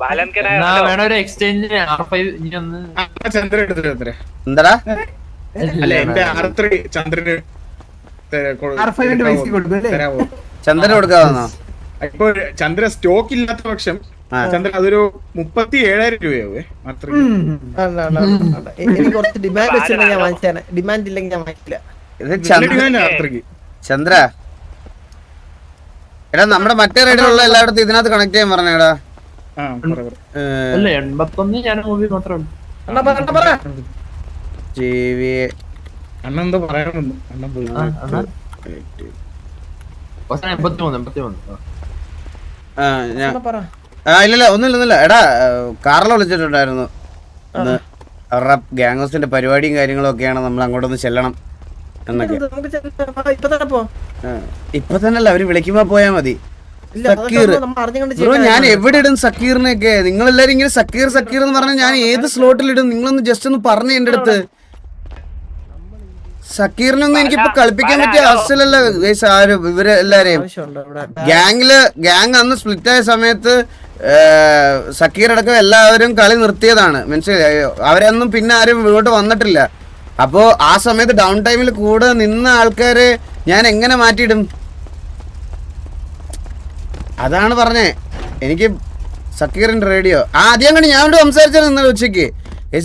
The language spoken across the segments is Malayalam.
വേണ ഒരു എക്സ്ചേഞ്ചിന് R5 ചന്ദ്രൻ എടുത്തിട്ട് എന്താടാ അല്ല എന്റെ R3 ചന്ദ്രന് ചന്ദ്രന് കൊടുക്കാന്നോ? ഇപ്പൊ ചന്ദ്ര സ്റ്റോക്ക് ഇല്ലാത്ത പക്ഷം ചന്ദ്രൻ അതൊരു 37,000 രൂപയാവേ. എനിക്ക് കുറച്ച് ഡിമാൻഡ് വെച്ചിട്ടുണ്ടെങ്കിൽ ഞാൻ വാങ്ങിച്ചാണ്. ഡിമാൻഡ് ഇല്ലെങ്കിൽ ഞാൻ വാങ്ങിക്കില്ല. ചന്ദ്ര എടാ നമ്മുടെ മറ്റേ റൈഡിലുള്ള എല്ലായിടത്തും ഇതിനകത്ത് കണക്ട് ചെയ്യാൻ പറഞ്ഞേടാ. അണ്ണെന്തോ പറയാനുണ്ട്. ഇല്ല ഒന്നുമില്ല. എടാ കാറിൽ വിളിച്ചിട്ടുണ്ടായിരുന്നു. അവരുടെ ഗ്യാങ് ഹൗസിന്റെ പരിപാടിയും കാര്യങ്ങളും ഒക്കെയാണ്, നമ്മൾ അങ്ങോട്ടൊന്ന് ചെല്ലണം എന്നൊക്കെ. ഇപ്പൊ തന്നെയല്ല, അവര് വിളിക്കുമ്പോ പോയാ മതി. സക്കീർ ബ്രോ, ഞാൻ എവിടെ ഇടും സക്കീറിനെയൊക്കെ? നിങ്ങളെല്ലാരും ഇങ്ങനെ സക്കീർ സക്കീർ എന്ന് പറഞ്ഞാൽ ഞാൻ ഏത് സ്ലോട്ടിൽ ഇടും? നിങ്ങളൊന്ന് ജസ്റ്റ് ഒന്ന് പറഞ്ഞു എന്റെ അടുത്ത്. സക്കീറിനൊന്നും എനിക്കിപ്പോ കളിപ്പിക്കാൻ പറ്റിയ അവസ്ഥയിലല്ല ആരും. ഇവരെല്ലാരെയും ഗ്യാങ് അന്ന് സ്പ്ലിറ്റ് ആയ സമയത്ത് സക്കീർ അടക്കം എല്ലാവരും കളി നിർത്തിയതാണ്, മനസ്സിലായോ? അവരൊന്നും പിന്നെ ആരും ഇങ്ങോട്ട് വന്നിട്ടില്ല. അപ്പോ ആ സമയത്ത് ഡൗൺ ടൈമിൽ കൂടെ നിന്ന ആൾക്കാരെ ഞാൻ എങ്ങനെ മാറ്റിയിടും? അതാണ് പറഞ്ഞേ. എനിക്ക് സക്കീറിന്റെ റേഡിയോ ആദ്യം കണ്ട് ഞാൻ സംസാരിച്ചത് ഇന്നലെ ഉച്ചയ്ക്ക്.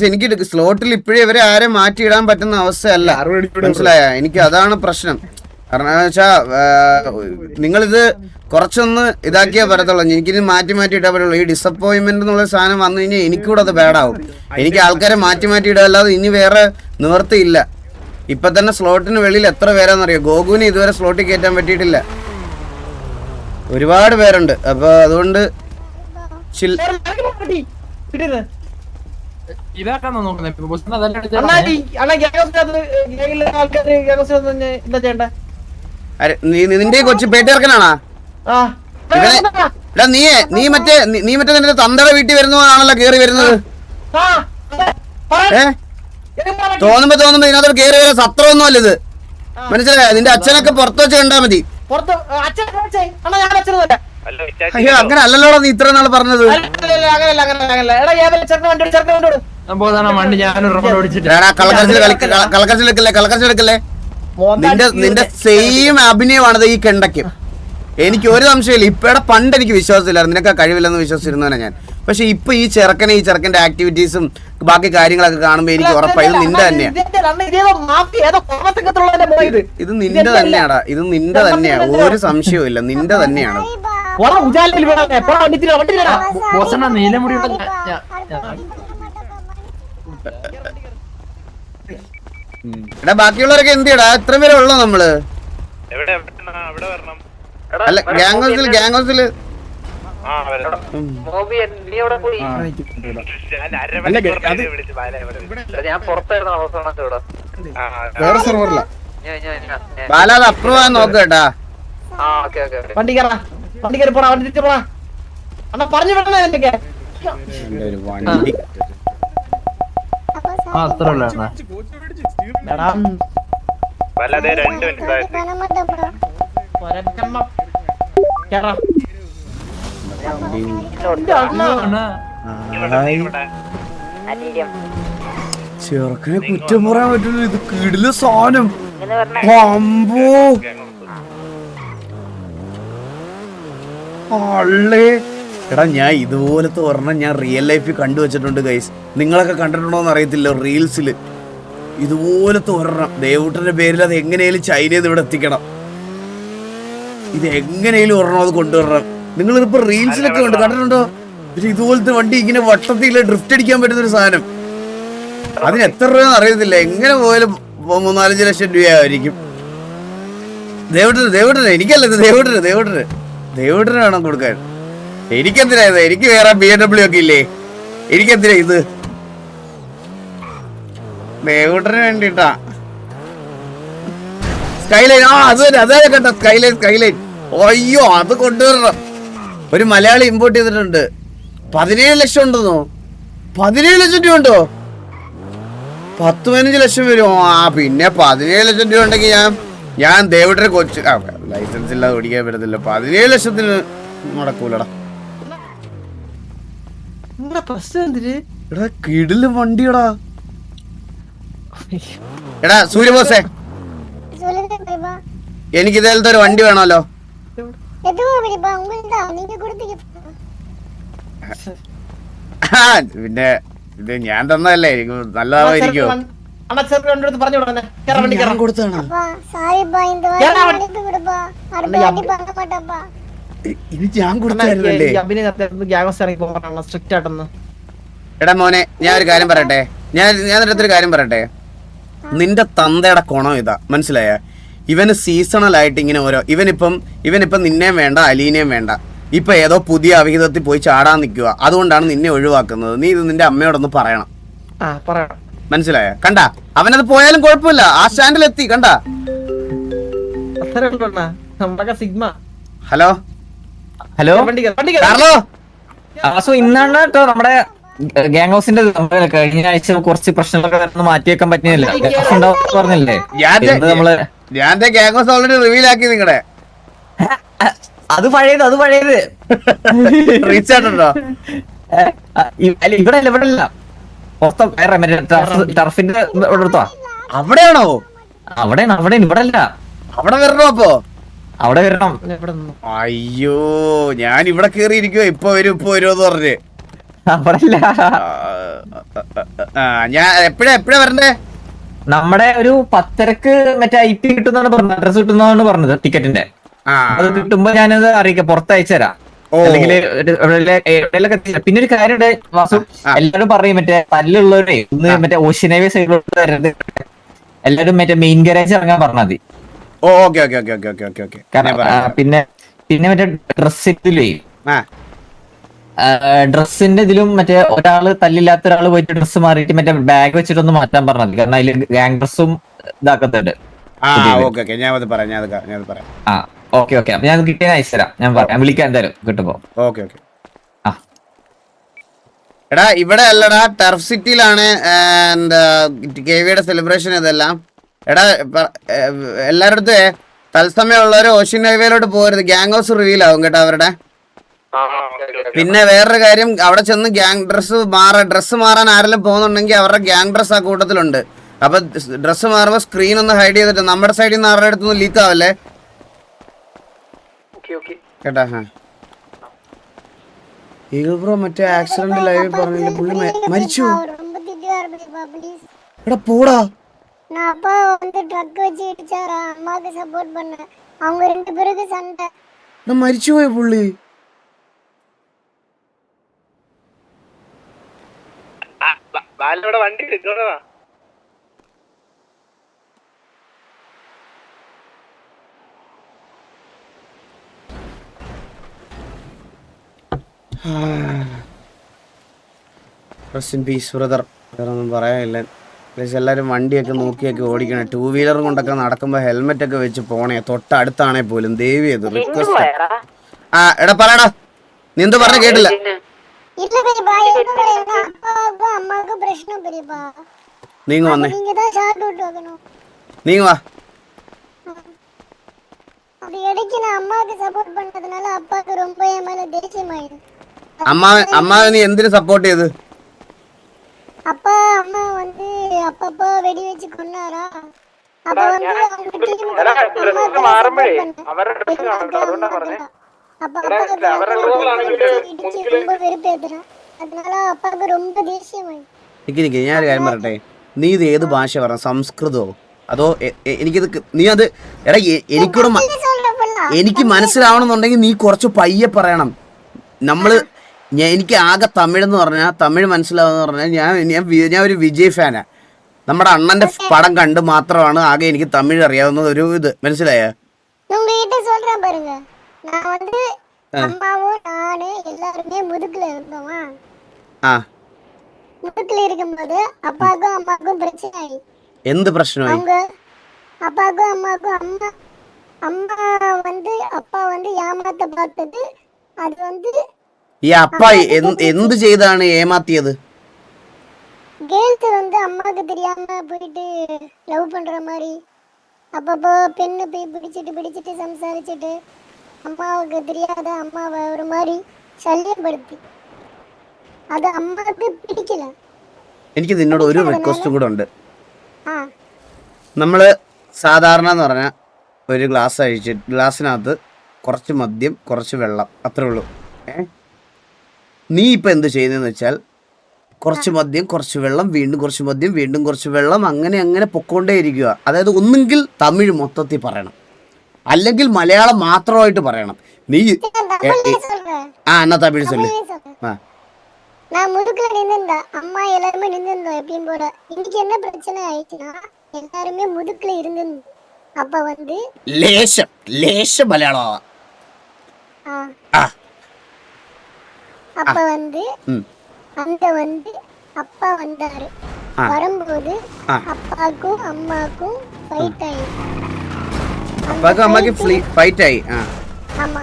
എനിക്ക് സ്ലോട്ടിൽ ഇപ്പോഴും ഇവരെ ആരെ മാറ്റിയിടാൻ പറ്റുന്ന അവസ്ഥയല്ല, മനസ്സിലായ? എനിക്ക് അതാണ് പ്രശ്നം. കാരണം എന്താ വെച്ചാ നിങ്ങളിത് കുറച്ചൊന്ന് ഇതാക്കിയാൽ പറ്റത്തുള്ളൂ. എനിക്കിത് മാറ്റി ഇട്ടാൽ പറ്റുള്ളൂ. ഈ ഡിസപ്പോയിൻമെന്റ് എന്നുള്ള സാധനം വന്നു കഴിഞ്ഞാൽ എനിക്കൂടെ അത് ബാഡാവും. എനിക്ക് ആൾക്കാരെ മാറ്റി ഇടുക അല്ലാതെ ഇനി വേറെ നിവർത്തിയില്ല. ഇപ്പൊ തന്നെ സ്ലോട്ടിന് വെളിയിൽ എത്ര പേരാന്നറിയോ? ഗോകുവിന് ഇതുവരെ സ്ലോട്ടിൽ കയറ്റാൻ പറ്റിയിട്ടില്ല. ഒരുപാട് പേരുണ്ട്. അപ്പൊ അതുകൊണ്ട് നിന്റെ കൊച്ചു പേട്ടിറക്കനാണാ? നീ മറ്റേ നിന്റെ തന്തയുടെ വീട്ടിൽ വരുന്നതാണല്ലോ കേറി വരുന്നത്. തോന്നുമ്പോ ഇതിനകത്തോട് കേറി വരുന്ന സത്രമൊന്നും അല്ല ഇത്, മനസ്സിലായോ? നിന്റെ അച്ഛനൊക്കെ പുറത്ത് വെച്ച് കണ്ടാ മതി. അയ്യോ അങ്ങനെ അല്ലല്ലോടാ നീ ഇത്ര നാള് പറഞ്ഞത്. കളക്കരച്ചിലെടുക്കല്ലേ. നിന്റെ സെയിം അഭിനയമാണത് ഈ കെണ്ടയ്ക്ക്. എനിക്ക് ഒരു സംശയമില്ല. ഇപ്പഴെ പണ്ട് എനിക്ക് വിശ്വാസമില്ലായിരുന്നു, നിനക്ക് കഴിവില്ലെന്ന് വിശ്വസിച്ചിരുന്നവനാ ഞാൻ. പക്ഷെ ഇപ്പൊ ഈ ചെറുക്കന്റെ ആക്ടിവിറ്റീസും ബാക്കി കാര്യങ്ങളൊക്കെ കാണുമ്പോ എനിക്ക് ഉറപ്പായി ഇത് നിന്റെ തന്നെയാ. ഇത് നിന്റെ തന്നെയാടാ, ഇത് നിന്റെ തന്നെയാണ്, ഒരു സംശയവും ഇല്ല. നിന്റെ തന്നെയാണ്. എടാ ബാക്കിയുള്ളവരൊക്കെ എന്തിടാ? എത്ര പേരെ ഉള്ളോ നമ്മള്? അല്ല ഗ്യാങ് ഹൗസില് ബാല അത് അപ്രൂവ് ആകാൻ നോക്ക് കേട്ടാ. വണ്ടി പോടാ, വണ്ടി തിരിച്ചു പോടാ. അണ്ണാ പറഞ്ഞു വിടണേ എന്തൊക്കെ വണ്ടി ചെറുക്കനെ കുറ്റം പറയാൻ പറ്റില്ല. ഇത് കിടില സാധനം. അമ്പോ അള്ളേ. എടാ ഞാൻ ഇതുപോലത്തെ ഒരെണ്ണം ഞാൻ റിയൽ ലൈഫിൽ കണ്ടുവച്ചിട്ടുണ്ട് ഗൈസ്. നിങ്ങളൊക്കെ കണ്ടിട്ടുണ്ടോന്ന് അറിയത്തില്ല. റീൽസില് ഇതുപോലത്തെ ഒരെണ്ണം ദേവൂട്ടന്റെ പേരിൽ അത് എങ്ങനെയാലും ചൈനയിൽ നിന്ന് ഇവിടെ എത്തിക്കണം. ഇത് എങ്ങനെയാലും ഒരെണ്ണം അത് കൊണ്ടുവരണം. നിങ്ങളിപ്പോ റീൽസിലൊക്കെ ഉണ്ട്, കണ്ടിട്ടുണ്ടോ? ഇതുപോലത്തെ വണ്ടി ഇങ്ങനെ വട്ടത്തിൽ ഡ്രിഫ്റ്റ് അടിക്കാൻ പറ്റുന്ന ഒരു സാധനം. അതിന് എത്ര രൂപയെന്ന് അറിയത്തില്ല. എങ്ങനെ പോയാലും 3-4 ലക്ഷം രൂപയായിരിക്കും. ദേവൂട്ടന് എനിക്കല്ല, ഇത് ദേവൂട്ടന് വേണം കൊടുക്കാൻ. എനിക്കെന്തിനാ ഇത്? എനിക്ക് വേറെ BMW ഒക്കെ ഇല്ലേ? എനിക്കെന്തിനാ ഇത്? ദേവൂട്ടന് വേണ്ടിട്ടാ. സ്കൈലൈൻ, അതെ കേട്ടോ, സ്കൈലൈൻ. അയ്യോ അത് കൊണ്ടുവരണം. ഒരു മലയാളി ഇമ്പോർട്ട് ചെയ്തിട്ടുണ്ട്. 17 ലക്ഷം ഉണ്ടെന്നോ? 17 ലക്ഷം രൂപ ഉണ്ടോ? 10-15 ലക്ഷം വരും. പിന്നെ 17 ലക്ഷം രൂപ ഉണ്ടെങ്കിൽ ഞാൻ ദേവൂട്ടനെ കൊച്ചു ലൈസൻസ് ഇല്ലാതെ ഓടിക്കാൻ പറ്റത്തില്ല. 17 ലക്ഷത്തിന് നടക്കൂലടാ. പ്രശ്നം എന്തിന്? എടാ കിടില് വണ്ടിയടാ. എടാ സൂര്യബോസേ, சொல்லுங்க பெரியப்பா. എനിക്ക് ഇതേലത്തെ ഒരു വണ്ടി വേണമല്ലോ. எதுவும் பெரியப்பா உங்களுக்கு தான் நீங்க கொடுத்தீங்க. പിന്നെ ഇത് ഞാൻ തന്നതല്ലേ, എനിക്ക് നല്ലതായിരിക്കോ? അണ്ണാ ചെറുപ്പം രണ്ടെടുത്ത് പറഞ്ഞു വിടണേ. കേറാ വണ്ടി കേറാ. കൊടുത്താണ്. அப்பா சாரிப்பா இந்த கேரா வாட்டி வண்டி. எடுத்து விடுப்பா. அடுத்த வாட்டி பண்ண மாட்டேன்ப்பா. ഇത് ഞാൻ കൊടുത്തായിരുന്നല്ലേ? അഭിനയ ഗ്യാങ്സ് ഇറങ്ങി പോകണം സ്ട്രിക്റ്റ് ആയിട്ടൊന്ന്. എടാ മോനെ, ഞാൻ ഒരു കാര്യം പറയട്ടെ, ഞാൻ നിന്റെ അടുത്തൊരു കാര്യം പറയട്ടെ. നിന്റെ തന്തയുടെ കുണം ഇതാ, മനസ്സിലായ? ഇവന് സീസണൽ ആയിട്ട് ഇങ്ങനെ ഓരോ ഇവനിപ്പം നിന്നെയും വേണ്ട അലീനയും വേണ്ട, ഇപ്പൊ ഏതോ പുതിയ അവിഹിതത്തിൽ പോയി ചാടാൻ നിൽക്കുക. അതുകൊണ്ടാണ് നിന്നെ ഒഴിവാക്കുന്നത്. നീ ഇത് നിന്റെ അമ്മയോടൊന്ന് പറയണം, മനസ്സിലായ? കണ്ട, അവനത് പോയാലും കുഴപ്പമില്ല, ആ സ്റ്റാൻഡിൽ എത്തി. കണ്ട? ഹലോ ഹലോ കാർലോ, ഇന്നാണ് കേട്ടോ നമ്മുടെ ഗ്യാങ് ഹൗസിന്റെ കഴിഞ്ഞ ആഴ്ച കുറച്ച് പ്രശ്നങ്ങളൊക്കെ മാറ്റി വെക്കാൻ പറ്റുന്നില്ല പറഞ്ഞില്ലേ? നമ്മള് ഞാൻ ഗ്യാങ് ഹൗസ് ഓൾറെഡി റിവീൽ ആക്കി നിങ്ങടെ. അത് പഴയത് റീച്ച് ആയിട്ടുണ്ടോ? ഇവിടെ അല്ല മൊത്തം വേറെ ടർഫിന്റെ എടുത്തോ. അവിടെയാണോ? അവിടെ ഇവിടെ അല്ല. അവിടെ വരണോ? അപ്പോ അവിടെ വരണം. അയ്യോ, ഞാൻ ഇവിടെ കേറിയിരിക്കുവോ. ഇപ്പൊ വരും എന്ന് പറഞ്ഞ്. അവിടെ ഞാൻ എപ്പഴാ വരണ്ടേ? നമ്മുടെ ഒരു 10:30 മറ്റേ IP കിട്ടുന്നാണ് പറഞ്ഞത്, അഡ്രസ് കിട്ടുന്നതാണ് പറഞ്ഞത് ടിക്കറ്റിന്റെ. അത് കിട്ടുമ്പോ ഞാനത് അറിയിക്കാം, പുറത്തയച്ചു തരാം. അല്ലെങ്കിൽ പിന്നെ ഒരു കാര്യമുണ്ട് വാസു, എല്ലാരും പറയും മറ്റേ തല്ലുള്ളവരെ ഒന്ന് മറ്റേ ഓഷ്യൻ ഹൈവേ സൈഡിലോട്ട് വരരുത്, എല്ലാരും മറ്റേ മെയിൻ ഗാരേജ് ഇറങ്ങാൻ പറഞ്ഞാൽ മതി. പിന്നെ മറ്റേ ഡ്രസ്സിന്റെ ഇതിലും മറ്റേ ഒരാള് തല്ലില്ലാത്ത ഒരാള് പോയിട്ട് ഡ്രസ്സ് മാറിയിട്ട് മറ്റേ ബാഗ് വെച്ചിട്ടൊന്ന് മാറ്റാൻ പറഞ്ഞത്, കാരണം അതില് ഗാങ് ഡ്രസ്സും ഇതാക്കുന്നുണ്ട്. ഓക്കെ അപ്പൊ ഞാൻ കിട്ടിയ അയച്ചു തരാം. ഞാൻ വിളിക്കാൻ എന്തായാലും കിട്ടുമ്പോ. എടാ ഇവിടെ അല്ലടാ, ടർഫ് സിറ്റിയിലാണ് കെവിയുടെ സെലിബ്രേഷൻ ഇതെല്ലാം. എടാ എല്ലാരടുത്തേ തത്സമയമുള്ളവര് ഓഷ്യൻ ഹൈവേയിലോട്ട് പോകരുത്, ഗ്യാങ് ഹൗസ് റിവീൽ ആവും കേട്ടോ അവരുടെ. പിന്നെ വേറൊരു കാര്യം, അവിടെ ചെന്ന് ഗ്യാങ് ഡ്രസ്സ് മാറാൻ ആരെങ്കിലും പോകുന്നുണ്ടെങ്കിൽ അവരുടെ ഗ്യാങ് ഡ്രസ് ആ കൂട്ടത്തിലുണ്ട്. അപ്പൊ ഡ്രസ്സ് മാറുമ്പോ സ്ക്രീൻ ഒന്ന് ഹൈഡ് ചെയ്തിട്ട് നമ്മുടെ സൈഡിൽ നിന്ന് ആരുടെ അടുത്തൊന്നും ലീക്ക് ആവല്ലേ കേട്ടാ? ഈഗിൾ ബ്രോ മറ്റേ ആക്സിഡന്റ് ലൈവ് പറഞ്ഞില്ല, പുള്ളി മരിച്ചു. എടാ പോടാ. நான் அப்பா வந்து ட்ரக் வச்சு இடிச்சாரா, அம்மாக்கு சப்போர்ட் பண்ண, அவங்க ரெண்டு பேருக்கு சண்டை. മരിച്ചു പോയ പുള്ളി. വണ്ടി എടുക്കണോ? Rest in peace brother. വേറെ ഒന്നും പറയാനില്ല. എല്ലാവരും വണ്ടിയൊക്കെ നോക്കിയൊക്കെ ഓടിക്കണേ. 2 വീലർ കൊണ്ടൊക്കെ നടക്കുമ്പോ ഹെൽമെറ്റ് ഒക്കെ വെച്ച് പോണേ, തൊട്ടടുത്താണേ പോലും. ദേവി അത് റിക്വസ്റ്റ്. എടാ പറയടാ, നീ എന്ത് പറഞ്ഞ കേട്ടില്ല. നീങ്ങ വന്നേ, നീങ്ങ വാ. അമ്മാവെ നീ എന്തിനു സപ്പോർട്ട് ചെയ്ത്? அப்பா அம்மா வந்து அப்பப்பா வெடி வச்சு கொன்னாரா, அப்ப வந்து அவங்க டீம் மாறும்படி அவரே ட்ரெஸ் காணோம்னா പറഞ്ഞേ. அப்ப ரொம்ப வெறுப்பேத்துறா, அதனால அப்பாக்கு ரொம்ப ദേഷ്യമായി. നിക്ക് ഞാൻ ഒരു കാര്യം പറയട്ടെ. നീ ഇത് ഏത് ഭാഷ പറ? സംസ്കൃതോ അതോ എനിക്കിത് നീ അത് എടാ എനിക്കൂടെ എനിക്ക് മനസ്സിലാവണമെന്നുണ്ടെങ്കിൽ നീ കുറച്ച് പയ്യെ പറയണം. എനിക്ക് ആകെ തമിഴ് എന്ന് പറഞ്ഞാൽ, തമിഴ് മനസ്സിലാവുന്ന പറഞ്ഞാൽ ഞാൻ ഒരു വിജയ് ഫാനാ. നമ്മുടെ അണ്ണന്റെ പടം കണ്ട് മാത്രമാണ് ആകെ എനിക്ക് തമിഴ് അറിയാവുന്ന ഒരു ഇത്. മനസ്സിലായ? உங்ககிட்ட சொல்றேன் பாருங்க, நான் வந்து அம்மாவும் நானே எல்லாரும் முதுகுல இருந்தோமா. முதுகுல இருக்கும்போது அப்பாவுக்கும் அம்மாவுக்கும் பிரச்சனை ஆயி. എന്ത് പ്രശ്നമായി? அவங்க அப்பாவுக்கும் அம்மாவுக்கும் அம்மா வந்து அப்பா வந்து ஏமாத்த பார்த்தது, அது வந்து ഈ അപ്പ എന്ത് ചെയ്താണ് ഏമാത്തിയത്? கேர்ள்ஸ் வந்து அம்மாவுக்கு தெரியாம போயிட்டு லவ் பண்ற மாதிரி அப்பப்போ பெண்ணு போய் பிடிச்சிட்டு சம்சாரிச்சுட்டு அம்மாவுக்கு தெரியாத அம்மாவை ஒரு மாதிரி சல்லியப்படுத்தி. അത് അമ്മക്ക് പിടിക്കില്ല. എനിക്ക് നിന്നോട് ഒരു റിക്വസ്റ്റ് കൂടെ ഉണ്ട്. ആ നമ്മള് സാധാരണ എന്ന് പറഞ്ഞാൽ ഒരു ഗ്ലാസ്സിനകത്ത് കുറച്ച് മദ്യം കുറച്ച് വെള്ളം അത്രേ ഉള്ളൂ. നീ ഇപ്പൊ എന്ത് ചെയ്യുന്നതെന്ന് വെച്ചാൽ കുറച്ച് മദ്യം കുറച്ച് വെള്ളം വീണ്ടും കുറച്ച് മദ്യം വീണ്ടും കുറച്ച് വെള്ളം അങ്ങനെ അങ്ങനെ പൊക്കോണ്ടേ ഇരിക്കുക. അതായത് ഒന്നുകിൽ തമിഴ് മൊത്തത്തിൽ പറയണം, അല്ലെങ്കിൽ മലയാളം മാത്രമായിട്ട് പറയണം. നീ എന്നാ തമിഴ് சொல்லு. நான் முதுகுல நின்னுந்தா அம்மா எல்லாருமே நின்னுந்தோம் எப்பயும் போல. இன்னைக்கு என்ன பிரச்சனை ஆயிடுச்சுன்னா எல்லாருமே முதுகுல இருந்திருந்தோம். அப்ப வந்து லேசம் மலையாளம். அப்ப வந்து அந்த வந்து அப்பா வந்தாரு. வரும்போது அப்பாக்கும் அம்மாக்கும் ஃபைட் ஆயிடுச்சு. அப்பாக்கும் அம்மாக்கும் ஃபைட் ஆயி. ஆமா,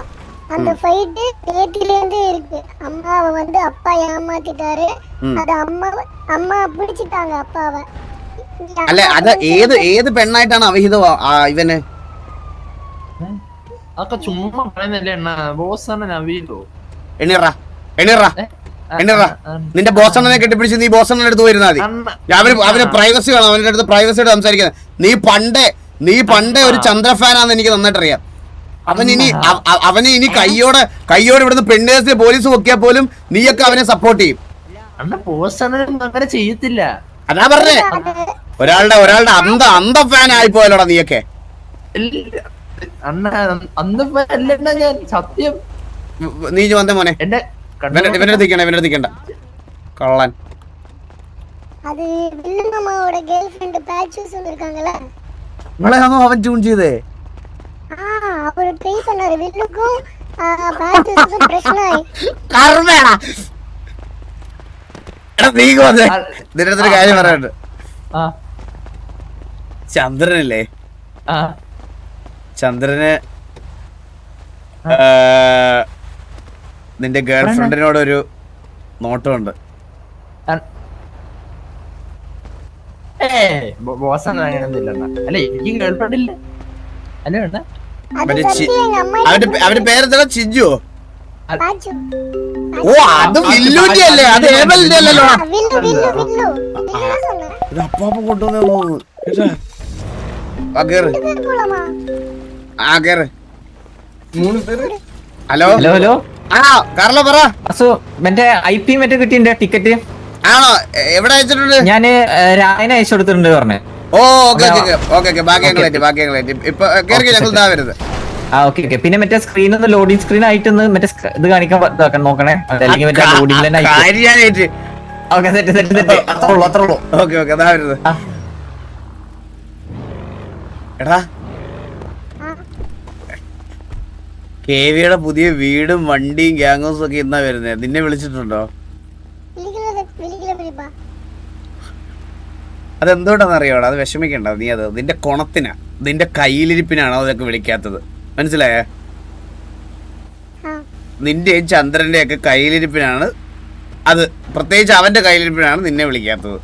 அந்த ஃபைட் நேத்தில இருந்தே இருக்கு. அம்மாவை வந்து அப்பா ஏமாத்திட்டாரு. அது அம்மா பிடிச்சிட்டாங்க அப்பாவை. അല്ല അത് ഏത് പെണ്ണായിട്ടാണ് അവിഹിതം ഇവന്? അതൊക്കെ ചുമ്മാ പറയുന്നല്ലേ അണ്ണാ. ബോസാണ് നവീലോ. എണ്ണീറാ നിന്റെ ബോസണ്ണനെ കെട്ടിപ്പിടിച്ച് നീ ബോസണ്ണന്റെ അടുത്ത് പോയിരുന്നാ മതി. അവന് പ്രൈവസി വേണം, അവന്റെ അടുത്ത് പ്രൈവസിയായിട്ട് സംസാരിക്കുന്നത്. നീ പണ്ടേ ഒരു ചന്ദ്ര ഫാനാന്ന് എനിക്ക് നന്നായിട്ട് അറിയാം. അവന് ഇനി കയ്യോടെ ഇവിടുന്ന് പെണ്ണേഴ്സിനെ പോലീസ് പൊക്കിയാൽ പോലും നീയൊക്കെ അവനെ സപ്പോർട്ട് ചെയ്യും. അങ്ങനെ ചെയ്യത്തില്ല. അതാ പറഞ്ഞേ, ഒരാളുടെ അന്ത ഫാൻ ആയി പോയല്ലോടാ നീയൊക്കെ. സത്യം നീ വന്നേ മോനെ, ഇവന്റെ അടുത്തേക്കണ്ട കള്ളൻ. அது வில்லுமாவோட கேர்ள்ஃப்ரெண்ட் பேச்சஸ் இருக்காங்கல, നിങ്ങളെയാണോ അവൻ ട്യൂൺ ചെയ്തേ? அவர் ட்ரை பண்ணாரு. வில்லுக்கும் பேச்சஸ்க்கும் பிரச்சனை ஆയി. കർമ്മേടാ. എടാ നീ വന്നേ, നിന്റെ അടുത്തൊരു കാര്യം പറയാനുണ്ട്. ചന്ദ്രനല്ലേ, ചന്ദ്രന് നിന്റെ ഗേൾഫ്രണ്ടിനോടൊരു നോട്ടമുണ്ട്. അവന്റെ പേരെന്താ? ചിഞ്ചുവോ? ഓ അത് വില്ലുന്റെ അല്ലേ, അത് ഏവലിന്റെ അല്ലല്ലോ. ഇത് അപ്പാപ്പ കൊണ്ടുവന്നു തോന്നുന്നു. ഹലോ ഹലോ ആ കാർലോ പറ. മറ്റേ IP മറ്റേ കിട്ടിയ ടിക്കറ്റ് ആണോ? എവിടെ അയച്ചിട്ടുണ്ട്? ഞാന് രായനെ അയച്ചു കൊടുത്തിട്ടുണ്ട് പറഞ്ഞേ. ഓ ഓക്കെ ബാക്കി ഇപ്പൊ കേറി ഞങ്ങൾ ഇതാ വരുന്നത്. ഓക്കെ പിന്നെ മറ്റേ സ്ക്രീൻ ഒന്ന് ലോഡിംഗ് സ്ക്രീൻ ആയിട്ട് മറ്റേ ഇത് കാണിക്കാൻ നോക്കണേ. അല്ലെങ്കിൽ മറ്റേ ലോഡിംഗ് തന്നെ ഓക്കെ അതാ വരുന്നത്. എടാ കെവിയുടെ പുതിയ വീടും വണ്ടിയും ഗ്യാങ്ങോസും ഒക്കെ ഇന്നാ വരുന്നേ. നിന്നെ വിളിച്ചിട്ടുണ്ടോ? അതെന്തുകൊണ്ടാന്ന് അറിയാവോ? അത് വിഷമിക്കണ്ട നീ. അത് നിന്റെ കൊണത്തിനാ, നിന്റെ കയ്യിലിരിപ്പിനാണ് അതൊക്കെ വിളിക്കാത്തത്. മനസ്സിലായേ? നിന്റെയും ചന്ദ്രന്റെ ഒക്കെ കയ്യിലിരിപ്പിനാണ് അത്, പ്രത്യേകിച്ച് അവന്റെ കയ്യിലിരിപ്പിനാണ് നിന്നെ വിളിക്കാത്തത്.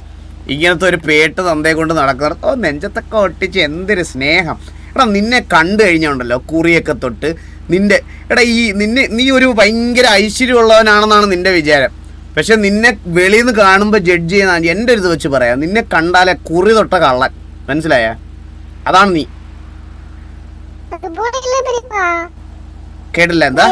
ഇങ്ങനത്തെ ഒരു പേട്ട് തന്തയെ കൊണ്ട് നടക്കുന്നത്. ഓ നെഞ്ചത്തൊക്കെ ഒട്ടിച്ച് എന്തൊരു സ്നേഹം. എടാ നിന്നെ കണ്ടു കഴിഞ്ഞുണ്ടല്ലോ കുറിയൊക്കെ തൊട്ട് നിന്റെ നീ ഒരു ഭയങ്കര ഐശ്വര്യമുള്ളവനാണെന്നാണ് നിന്റെ വിചാരം. പക്ഷെ നിന്നെ വെളിയിൽ നിന്ന് കാണുമ്പോൾ ജഡ്ജ് ചെയ്യുന്ന എൻ്റെ ഒരു ഇത് വെച്ച് പറയാം, നിന്നെ കണ്ടാലേ കുറി തൊട്ട കള്ളൻ. മനസ്സിലായ? അതാണ് നീ. കേട്ടില്ല? എന്താ?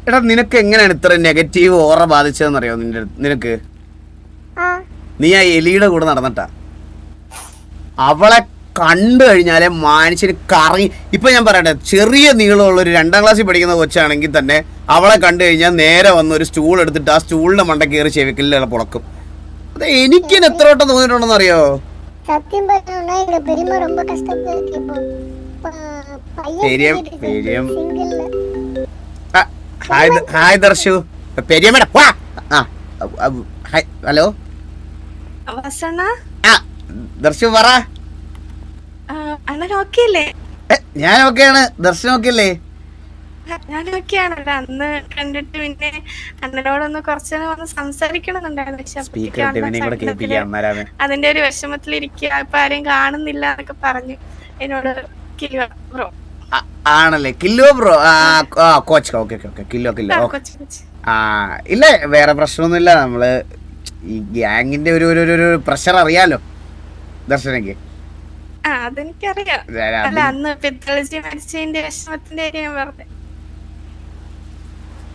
എടാ നിനക്ക് എങ്ങനെയാണ് ഇത്ര നെഗറ്റീവ് ഓറ ബാധിച്ചതെന്നറിയോ? നിനക്ക് നീ ആ എലിയുടെ കൂടെ നടന്നിട്ടാ. അവളെ കണ്ടു കഴിഞ്ഞാലേ മനുഷ്യന് കറങ്ങി. ഇപ്പൊ ഞാൻ പറയട്ടെ, ചെറിയ നീളമുള്ള ഒരു 2ാം ക്ലാസ്സിൽ പഠിക്കുന്ന കൊച്ചാണെങ്കിൽ തന്നെ അവളെ കണ്ടു കഴിഞ്ഞാൽ നേരെ വന്ന് ഒരു സ്റ്റൂൾ എടുത്തിട്ട് ആ സ്റ്റൂളിന്റെ മണ്ട കയറി ചെവിക്കലിൽ പുളക്കും. അത് എനിക്ക് എത്ര വട്ടം തോന്നിയിട്ടുണ്ടെന്ന് അറിയോ? ഹായ് ദർശു. ഹലോ ദർശു പറ. ഞാൻ ഓക്കെയാണ്. ദർശനം ഓക്കെയല്ലേ? ഞാൻ ഓക്കെയാണല്ലോ. അന്ന് കണ്ടിട്ട് പിന്നെ അണ്ണനോടൊന്ന് കുറച്ചേരം വന്ന് സംസാരിക്കണമെന്നുണ്ടായിരുന്നു. പക്ഷെ അതിന്റെ ഒരു വിഷമത്തിലിരിക്കുക, ഇപ്പൊ ആരെയും കാണുന്നില്ല എന്നൊക്കെ പറഞ്ഞു എന്നോട് ബ്രോ. ആണല്ലേ kilo bro coach okay kilo കൊച്ചു ഇല്ല വേറെ പ്രശ്നമൊന്നുമില്ല നമ്മള് ഈ ഗ്യാങ്ങിന്റെ ഒരു പ്രഷർ അറിയാലോ ദർശനക്ക്. അതെനിക്കറിയാം. അല്ല അന്ന് പിത്തളജി മരിച്ചതിന്റെ വിഷമത്തിന്റെ കാര്യം ഞാൻ പറഞ്ഞു.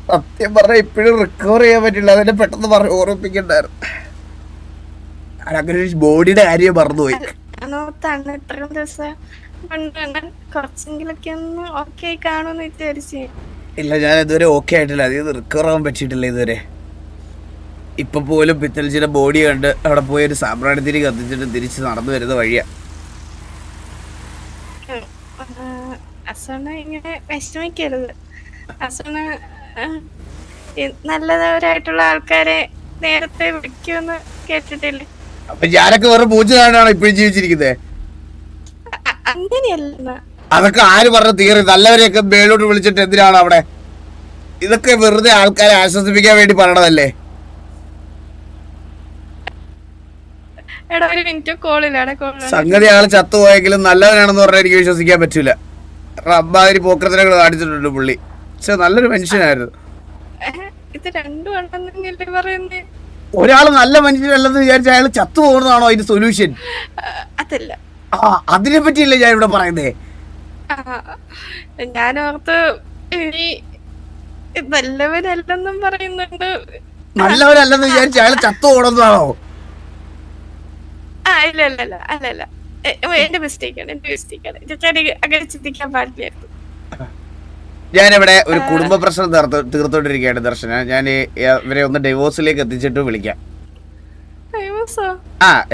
സത്യം പറഞ്ഞ ഇപ്പോഴും റിക്കവർ ചെയ്യാൻ പറ്റില്ല, അതിനെ പെട്ടെന്ന് ഓർമ്മിപ്പിക്കണ്ടായിരുന്നു. അങ്ങനെ ഒരു ബോഡിയുടെ കാര്യം മറന്നുപോയി. അന്നോർത്താണ് ഇത്രയും ദിവസം കൊണ്ടുവന്നാൽ കുറച്ചെങ്കിലൊക്കെ ഒന്ന് ഓക്കെ ആയി കാണുമെന്ന് വിചാരിച്ചു. ഇല്ല ഞാൻ ഇതുവരെ ഓക്കെ ആയിട്ടില്ല, അതിൽ റിക്കവർ ആവാൻ പറ്റിയിട്ടില്ല ഇതുവരെ. ഇപ്പൊ പോലും പിത്തൽജിയുടെ ബോഡി കണ്ട് അവിടെ പോയി ഒരു സാമ്പ്രാണിത്തിരി കത്തിച്ചിട്ട് തിരിച്ച് നടന്നു വരുന്ന വഴിയാ. അസോണ ഇങ്ങനെ വിഷമിക്കരുത്. അസോണ നല്ലവരായിട്ടുള്ള ആൾക്കാരെ നേരത്തെ വിളിക്കുമെന്ന് കേട്ടിട്ടില്ലേ? അപ്പൊ ഞാനൊക്കെ വേറെ പൂച്ച കാണാണോ ഇപ്പോഴും ജീവിച്ചിരിക്കുന്നത്? അങ്ങനെയല്ല. അതൊക്കെ ആര് പറഞ്ഞ തീറി? നല്ലവരെയൊക്കെ മേലോട്ട് വിളിച്ചിട്ട് എന്തിനാണ് അവിടെ? ഇതൊക്കെ വെറുതെ ആൾക്കാരെ ആശ്വസിപ്പിക്കാൻ വേണ്ടി പറയണതല്ലേ? സംഗതി ആള് ചത്തുപോയെങ്കിലും നല്ലവനാണെന്ന് പറഞ്ഞാൽ എനിക്ക് വിശ്വസിക്കാൻ പറ്റൂല. അമ്മാതിരി പോക്കത്തിനൊക്കെ കാണിച്ചിട്ടുണ്ട് പുള്ളി. പക്ഷെ നല്ലൊരു മനുഷ്യനായിരുന്നു. ഒരാള് നല്ല മനുഷ്യനല്ലെന്ന് വിചാരിച്ച അയാൾ ചത്തുപോകുന്നതാണോ അതിന്റെ സൊല്യൂഷൻ? അതല്ല, അതിനെ പറ്റിയല്ലേ ഞാൻ ഇവിടെ പറയുന്നേ. ഞാനോർത്ത് ഇനി നല്ലവരല്ലെന്നും പറയുന്നുണ്ട്. നല്ലവരല്ലെന്ന് വിചാരിച്ച അയാൾ ചത്തുപോകുന്നതാണോ? അല്ലല്ല എന്റെ മിസ്റ്റേക്കാണ്. അങ്ങനെ ചിന്തിക്കാൻ പാടില്ലായിരുന്നു. ഞാനിവിടെ ഒരു കുടുംബ പ്രശ്നം തീർത്തോണ്ടിരിക്കുകയാണ് ദർശന. ഞാൻ ഇവരെ ഒന്ന് ഡൈവോഴ്സിലേക്ക് എത്തിച്ചിട്ട് വിളിക്കാം.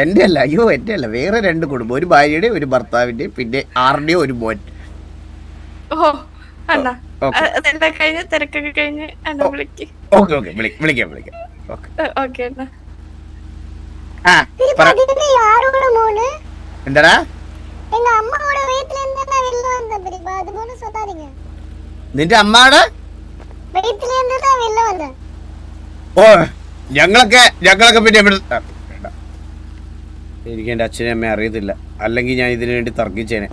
എന്റെ അല്ല, എന്റെ അല്ല, വേറെ 2 കുടുംബം, ഒരു ഭാര്യയുടെ ഒരു ഭർത്താവിന്റെ പിന്നെ ആറിന്റെയോ ഒരു മോൻ. തിരക്കൊക്കെ കഴിഞ്ഞ് വിളിക്കാം. എന്താടാ നിന്റെ അമ്മയുടെ? ഓ ഞങ്ങളൊക്കെ പിന്നെ എനിക്ക് എന്റെ അച്ഛനെ അമ്മയെ അറിയത്തില്ല, അല്ലെങ്കിൽ ഞാൻ ഇതിനു വേണ്ടി തർക്കിച്ചേനെ.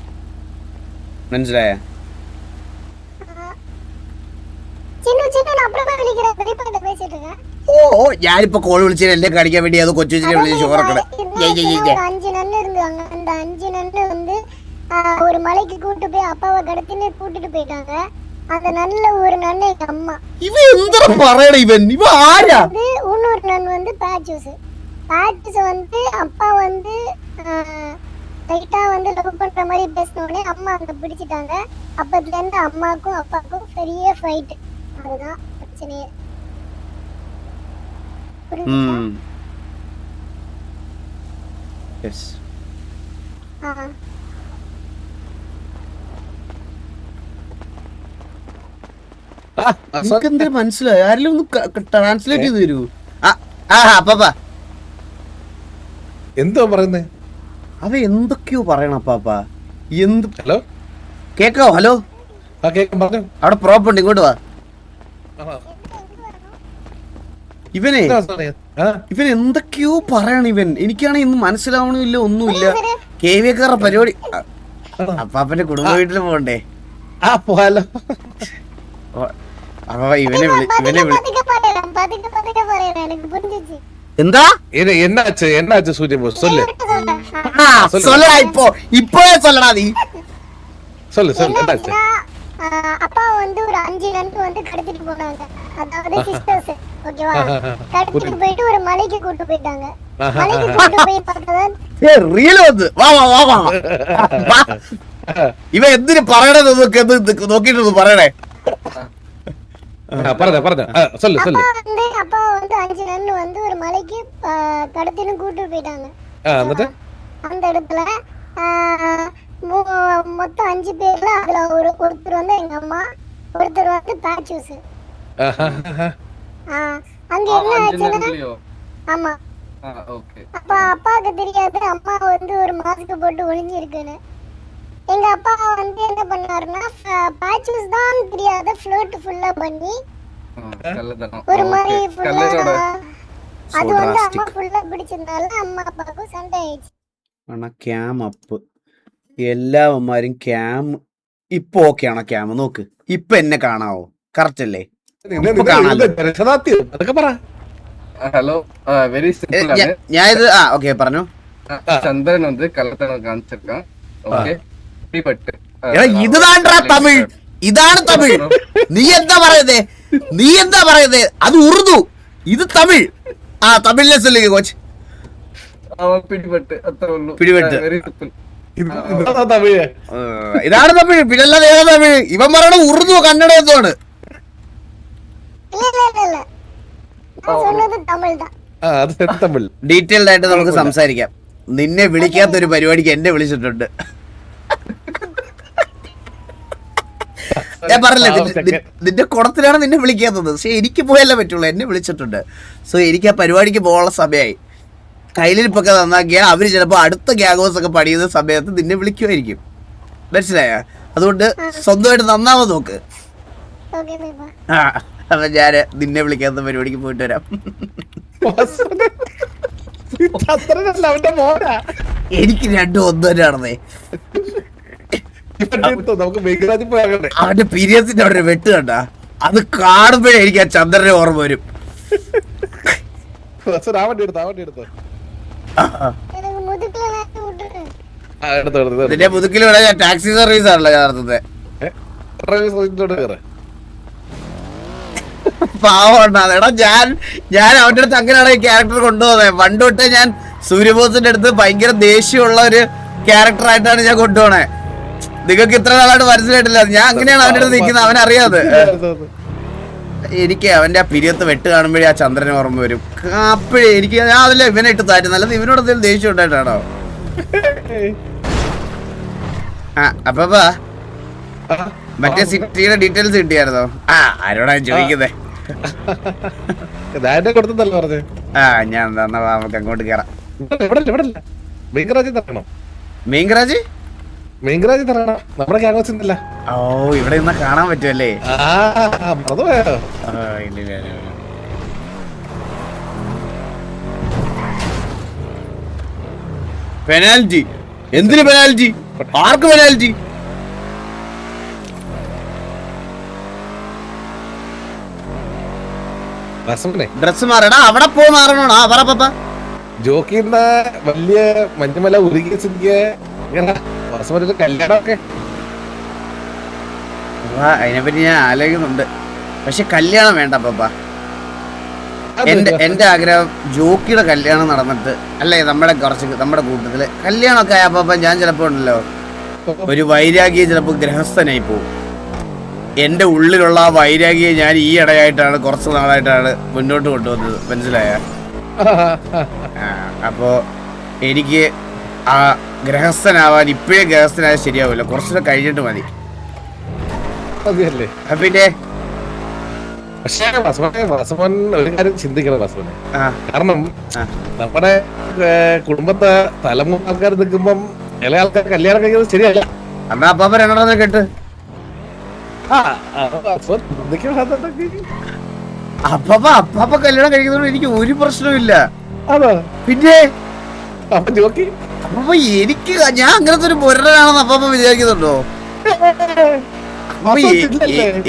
മനസ്സിലായ? ഓ ഞാനിപ്പോ കോൾ വിളിച്ചേ എന്നെ കാണിക്കാൻ വേണ്ടി അത് കൊച്ചുവിനെ വിളിച്ച് ചോറക്കണേ. ஒரு மலைக்கு கூட்டு போய் அப்பாவை கடத்தின்னு கூட்டிட்டு போயிட்டாங்க. அந்த நல்ல ஒரு நன்னை எங்க அம்மா. இவன் எந்த பறேடா இவன்? இவன் ஆரா? இது இன்னொரு நன் வந்து பேச்சஸ் வந்து அப்பா வந்து லைட்டா வந்து லவ் பண்ற மாதிரி பேசினோடனே அம்மா அங்க பிடிச்சிட்டாங்க. அப்பத்துல இருந்து அம்மாக்கும் அப்பாக்கும் பெரிய ஃபைட். அதுதான் பிரச்சனையே. எஸ் മനസ്സിലായി? ആരെങ്കിലും ഒന്ന് ട്രാൻസ്ലേറ്റ് ചെയ്ത് തരൂ. അപ്പാ എന്തോ പറയുന്നേ? അവ എന്തൊക്കെയോ പറയണം അപ്പാ. എന്ത്? ഹലോ കേക്കാവോ? ഹലോ പറഞ്ഞു. അവിടെ പ്രോപ്പ് ഉണ്ട്, ഇങ്ങോട്ട് വാ. ഇവൻ എന്തൊക്കെയോ പറയണം ഇവൻ. എനിക്കാണെങ്കിൽ ഒന്നും മനസ്സിലാവണമില്ല, ഒന്നുമില്ല. കേവിയക്കാരുടെ പരിപാടി. അപ്പാപ്പന്റെ കുടുംബ വീട്ടിൽ പോകണ്ടേ? എന്താ എன்னாச்சு സൂര്യ ബോസ്? சொல்லு இப்போ சொல்லடா நீ. சொல்லு என்னாச்சு? அப்பா வந்து ஒரு 5 நண்டு வந்து கடத்திட்டு போனாங்க. அதாவது சிஸ்டர்ஸ், ஓகேவா? கடத்திட்டு போயிட்டு ஒரு மலைக்கு கூட்டி போயிட்டாங்க. மலைக்கு கூட்டி போய் பார்த்தா റിയൽ വന്ന് വാ ഇവ എന്തിനു പറയണത് നോക്കിട്ട് പറയണേ. சொல்லு அப்பா வந்து 5 நண்டு வந்து ஒரு மலைக்கு கடத்திட்டு கூட்டி போயிட்டாங்க. அந்த இடத்துல மொத்தம் 5 பேர்ல அதுல ஒருத்தர் வந்து எங்க அம்மா, ஒருத்தர் வந்து பேச்சஸ். அங்க என்ன ஆச்சுன்னா, ஆமா அப்ப அப்பாவுக்கு தெரியாது அம்மா வந்து ஒரு மாஸ்க் போட்டு ஒளிஞ்சு இருக்குன்னு. எங்க அப்பா வந்து என்ன பண்ணாருன்னா பேச்சஸ் தான் தெரியாத ஃப்ளோட் ஃபுல்லா பண்ணி ஒரு மாதிரி ஃபுல்லா அது வந்து அம்மா ஃபுல்லா பிடிச்சிருந்தால அம்மா அப்பாவுக்கு சண்டை ஆயிடுச்சு. ക്യാം അപ്പ് എല്ലാവന്മാരും ക്യാം ഇപ്പൊ ഓക്കെ ആണോ ക്യാമ? നോക്ക്, ഇപ്പൊ എന്നെ കാണാവോ? കറക്റ്റ് അല്ലേ? അതൊക്കെ പറ. ഹലോ, വെരി സിമ്പിൾ ആണ്. ഞാൻ ഇത് ഓക്കെ പറഞ്ഞു. ചന്ദ്രൻ வந்து கலத்தன காமிச்சிருக்கான். ஓகே, பிடிபட்டு. ഇതാണ്ടാ തമിഴ്, ഇതാണ് തമിഴ്. നീ എന്താ പറയുന്നേ? അത് ഉറുദു, ഇത് തമിഴ്. തമിഴിലെ ചൊല്ലുക കോച്ച്. അവൻ പിടിപെട്ട്, അത്രേ ഉള്ളൂ. പിടിപെട്ട്. Very simple. തമിഴ് ഇതാണ് തമിഴ്, പിന്നല്ലാതെ ഏതാ തമിഴ്? ഇവൻ പറയണ ഉറുദു കന്നഡ എന്തോണ്? இல்ல நான் சொன்னது தமிழ் தான். അത് തമിഴ്. ഡീറ്റെയിൽഡ് ആയിട്ട് നമുക്ക് സംസാരിക്കാം. നിന്നെ വിളിക്കാത്ത ഒരു പരിപാടിക്ക് എന്നെ വിളിച്ചിട്ടുണ്ട്. ഞാൻ പറഞ്ഞില്ലേ നിന്റെ കുടത്തിലാണ് നിന്നെ വിളിക്കാത്തത്. പക്ഷെ എനിക്ക് പോയല്ലേ പറ്റുള്ളൂ, എന്നെ വിളിച്ചിട്ടുണ്ട്. സോ എനിക്ക് ആ പരിപാടിക്ക് പോകാനുള്ള സമയമായി. കയ്യിലിപ്പൊക്കെ നന്നാക്കിയാൽ അവര് ചിലപ്പോ അടുത്ത ഗ്യാഗോസ് ഒക്കെ പണിയുന്ന സമയത്ത് നിന്നെ വിളിക്കുമായിരിക്കും. മനസ്സിലായ? അതുകൊണ്ട് സ്വന്തമായിട്ട് നന്നാമത് നോക്ക്. ஓகே பைபா. അപ്പൊ ഞാൻ നിന്നെ വിളിക്കാത്ത പരിപാടിക്ക് പോയിട്ട് വരാം. അവന്റെ മോനാ. എനിക്ക് രണ്ടും ഒന്നും തന്നെയാണെന്നേ. നമുക്ക് മേഘരാജ് പോയാകട്ടെ. അവന്റെ പീരിയഡ്സിന്റെ അവിടെ ഒരു വെട്ട് കണ്ട, അത് കാണുമ്പോഴേ എനിക്ക് ആ ചന്ദ്രനെ ഓർമ്മ വരും. എടുത്തോ. எனக்கு முதுகுல நாட்டி விட்டுரு. നിന്റെ മുതുക്കിൽ ഇവിടെ ഞാൻ ടാക്സി സർവീസ് ആണല്ലോ യഥാർത്ഥത്തെ. പാവണ്ട എടാ, ഞാൻ അവന്റെ അടുത്ത് അങ്ങനെയാണ് ഈ ക്യാരക്ടർ കൊണ്ടുപോകുന്നത്. പണ്ട് തൊട്ടേ ഞാൻ സൂര്യബോസിന്റെ അടുത്ത് ഭയങ്കര ദേഷ്യമുള്ള ഒരു ക്യാരക്ടർ ആയിട്ടാണ് ഞാൻ കൊണ്ടുപോണേ. നിങ്ങൾക്ക് ഇത്ര നാളായിട്ട് മനസ്സിലായിട്ടില്ല. ഞാൻ അങ്ങനെയാണ് അവന്റെ അടുത്ത് നിൽക്കുന്നത്, അവനറിയാതെ. എനിക്ക് അവന്റെ ആ പിരിയത്ത് വെട്ട് കാണുമ്പോഴേ ആ ചന്ദ്രനെ ഓർമ്മ വരും. അപ്പോഴേ എനിക്ക് ഞാൻ അതിലെ ഇവനെ ഇട്ട് താറ്റും, നല്ലത് ഇവനോട് എന്തെങ്കിലും ദേഷ്യം ഉണ്ടായിട്ടാണോ? അപ്പാ മറ്റേ സിറ്റിയുടെ ഡീറ്റെയിൽസ് കിട്ടിയായിരുന്നോ? ആരോടാ ചോദിക്കുന്നേ? കൊടുത്തല്ലോ പറഞ്ഞേ. ഞാൻ നമുക്ക് അങ്ങോട്ട് കേറാം. മെയിൻകരാജ് മീൻകരാജ് തരണം. നമ്മുടെ ക്യാൻവാസ് ഉണ്ടല്ല. ഓ, ഇവിടെ നിന്നാ കാണാൻ പറ്റുമല്ലേ? മറന്നുപോയോ? പെനാൽറ്റി? എന്തിന് പെനാൽറ്റി? ആർക്ക് പെനാൽറ്റി? ഡ്രസ് മാറടാ, അവിടെ പോ മാറണോടാ. പറ പപ്പ. ജോക്കിന്ന വലിയ മഞ്ഞുമല ഉരുകിയ സ്ഥിതിക്ക് കല്യാണമൊക്കെ അതിനെപ്പറ്റി ഞാൻ ആലോചിക്കുന്നുണ്ട്. പക്ഷെ കല്യാണം വേണ്ട പപ്പ. എന്റെ ആഗ്രഹം ജോക്കിയുടെ കല്യാണം നടന്നിട്ട്, അല്ലേ നമ്മുടെ കൂട്ടത്തില് കല്യാണമൊക്കെ ആയപ്പോ ഞാൻ ചിലപ്പോ ഉണ്ടല്ലോ ഒരു വൈരാഗ്യം, ചിലപ്പോ ഗ്രഹസ്ഥനായി പോകും. എന്റെ ഉള്ളിലുള്ള ആ വൈരാഗ്യം ഞാൻ ഈ ഇടയായിട്ടാണ്, കുറച്ച് നാളായിട്ടാണ് മുന്നോട്ട് കൊണ്ടുവന്നത്. മനസ്സിലായ? അപ്പോ എനിക്ക് ആ ഗ്രഹസ്ഥനാവാൻ ഇപ്പോഴേ ഗ്രഹസ്ഥനായാൽ ശരിയാവില്ല, കുറച്ചുകൂടെ കഴിഞ്ഞിട്ട് മതി. പിന്നെ പക്ഷേ വാസവൻ ഒരു കാര്യം ചിന്തിക്കണം വാസവനെ. കാരണം നമ്മുടെ കുടുംബത്തെ തലമുറ ആൾക്കാർ നിൽക്കുമ്പം ഇളയ ആൾക്കാർ കല്യാണം കഴിക്കുന്നത് ശരിയല്ല. എന്നാ അപ്പാപ്പ രണ്ടെണ്ണം കേട്ട് അപ്പാപ്പ കല്യാണം കഴിക്കുന്നതുകൊണ്ട് എനിക്ക് ഒരു പ്രശ്നമില്ല. പിന്നെ അപ്പാപ്പ എനിക്ക് ഞാൻ അങ്ങനത്തെ ഒരു മുരനാണെന്ന് അപ്പാപ്പ വിചാരിക്കുന്നുണ്ടോ?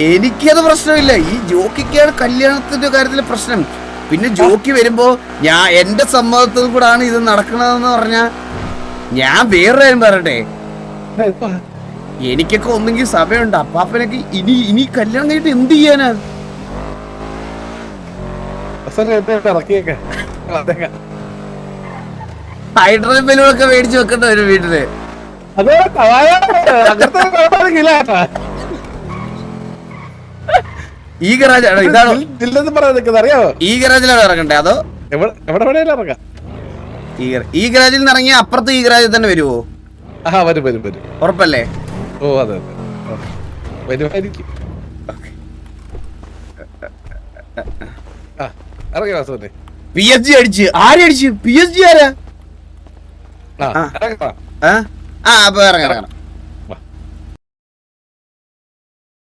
എനിക്കത് പ്രശ്നമില്ല. ഈ ജോക്കിക്കാണ് കല്യാണത്തിന്റെ കാര്യത്തില് പ്രശ്നം. പിന്നെ ജോക്കി വരുമ്പോ എന്റെ സമ്മതത്തിൽ കൂടാണ് ഇത് നടക്കണതെന്ന് പറഞ്ഞാ ഞാൻ വേറെ കാര്യം പറയട്ടെ. എനിക്കൊക്കെ ഒന്നെങ്കിൽ സമയമുണ്ട്. അപ്പാപ്പനൊക്കെ ഇനി കല്യാണം കഴിഞ്ഞിട്ട് എന്ത് ചെയ്യാനാ? ഹൈഡ്രജൻ ബലൂണൊക്കെ മേടിച്ചു വെക്കണ്ട വരും വീട്ടില്. ഈ ഗറാജാണോ? ഇതാണോ ഈ ഗറാജിലാണ് ഇറങ്ങണ്ടേ? അതോ ഈ ഗറാജിൽ നിന്ന് ഇറങ്ങിയ അപ്പുറത്ത് ഈ ഗറാജിൽ തന്നെ വരുവോ? വരും. ഉറപ്പല്ലേ? ഓ അതെ വരുമായിരിക്കും. PSG അടിച്ച് ആരടിച്ചു? PSG ആരാ? അപ്പൊ ഇറങ്ങാം.